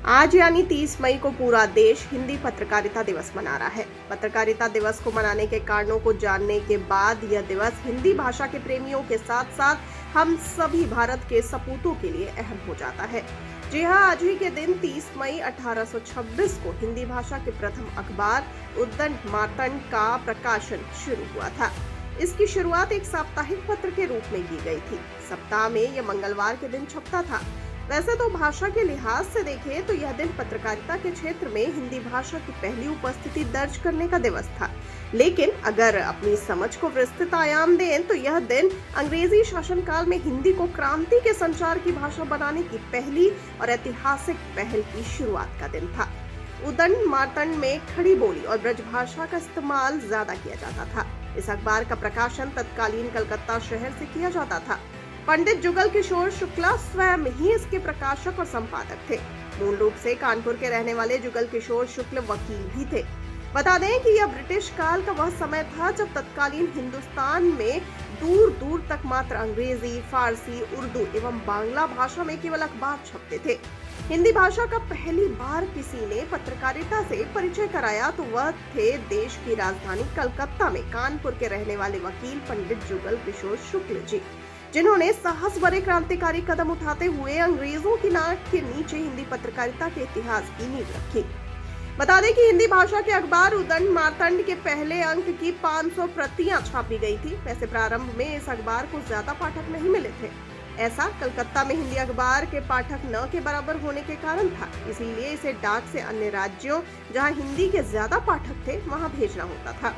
आज यानी 30 मई को पूरा देश हिंदी पत्रकारिता दिवस मना रहा है। पत्रकारिता दिवस को मनाने के कारणों को जानने के बाद यह दिवस हिंदी भाषा के प्रेमियों के साथ साथ हम सभी भारत के सपूतों के लिए अहम हो जाता है। जी हाँ, आज ही के दिन 30 मई 1826 को हिंदी भाषा के प्रथम अखबार उद्दंड मार्तंड का प्रकाशन शुरू हुआ था। इसकी शुरुआत एक साप्ताहिक पत्र के रूप में की गई थी। सप्ताह में यह मंगलवार के दिन छपता था। वैसे तो भाषा के लिहाज से देखें तो यह दिन पत्रकारिता के क्षेत्र में हिंदी भाषा की पहली उपस्थिति दर्ज करने का दिवस था, लेकिन अगर अपनी समझ को विस्तृत आयाम दें तो यह दिन अंग्रेजी शासनकाल में हिंदी को क्रांति के संचार की भाषा बनाने की पहली और ऐतिहासिक पहल की शुरुआत का दिन था। उद्दंड मार्तंड में खड़ी बोली और ब्रज भाषा का इस्तेमाल ज्यादा किया जाता था। इस अखबार का प्रकाशन तत्कालीन कलकत्ता शहर से किया जाता था। पंडित जुगल किशोर शुक्ला स्वयं ही इसके प्रकाशक और संपादक थे। मूल रूप से कानपुर के रहने वाले जुगल किशोर शुक्ल वकील भी थे। बता दें कि यह ब्रिटिश काल का वह समय था जब तत्कालीन हिंदुस्तान में दूर दूर तक मात्र अंग्रेजी, फारसी, उर्दू एवं बांग्ला भाषा में केवल अखबार छपते थे। हिंदी भाषा का पहली बार किसी ने पत्रकारिता से परिचय कराया तो वह थे देश की राजधानी कलकत्ता में कानपुर के रहने वाले वकील पंडित जुगल किशोर शुक्ल जी, जिन्होंने साहस भरे क्रांतिकारी कदम उठाते हुए अंग्रेजों की नाक के नीचे हिंदी पत्रकारिता के इतिहास की नींव रखी। बता दें कि हिंदी भाषा के अखबार उद्दंड मार्तंड के पहले अंक की 500 प्रतियां छापी गई थी। वैसे प्रारंभ में इस अखबार को ज्यादा पाठक नहीं मिले थे। ऐसा कलकत्ता में हिंदी अखबार के पाठक न के बराबर होने के कारण था। इसीलिए इसे डाक से अन्य राज्यों जहां हिंदी के ज्यादा पाठक थे वहां भेजना होता था।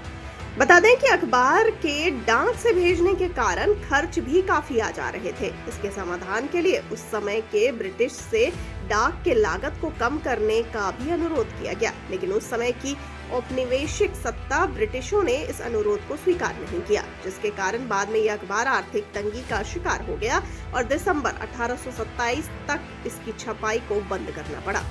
बता दें कि अखबार के डाक से भेजने के कारण खर्च भी काफी आ जा रहे थे। इसके समाधान के लिए उस समय के ब्रिटिश से डाक के लागत को कम करने का भी अनुरोध किया गया, लेकिन उस समय की औपनिवेशिक सत्ता ब्रिटिशों ने इस अनुरोध को स्वीकार नहीं किया, जिसके कारण बाद में यह अखबार आर्थिक तंगी का शिकार हो गया और दिसंबर 1827 तक इसकी छपाई को बंद करना पड़ा।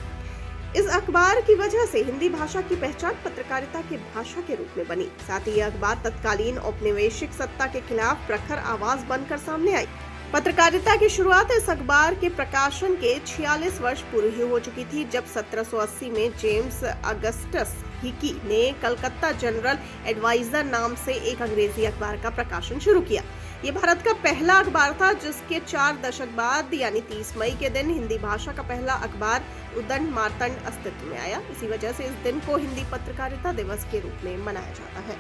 इस अखबार की वजह से हिंदी भाषा की पहचान पत्रकारिता की भाषा के रूप में बनी। साथ ही यह अखबार तत्कालीन औपनिवेशिक सत्ता के खिलाफ प्रखर आवाज बनकर सामने आई। पत्रकारिता की शुरुआत इस अखबार के प्रकाशन के 46 वर्ष पूर्व हो चुकी थी, जब 1780 में जेम्स अगस्टस हिकी ने कलकत्ता जनरल एडवाइजर नाम से एक अंग्रेजी अखबार का प्रकाशन शुरू किया। ये भारत का पहला अखबार था जिसके 4 दशक बाद यानी 30 मई के दिन हिंदी भाषा का पहला अखबार उद्दंड मार्तंड अस्तित्व में आया। इसी वजह से इस दिन को हिंदी पत्रकारिता दिवस के रूप में मनाया जाता है।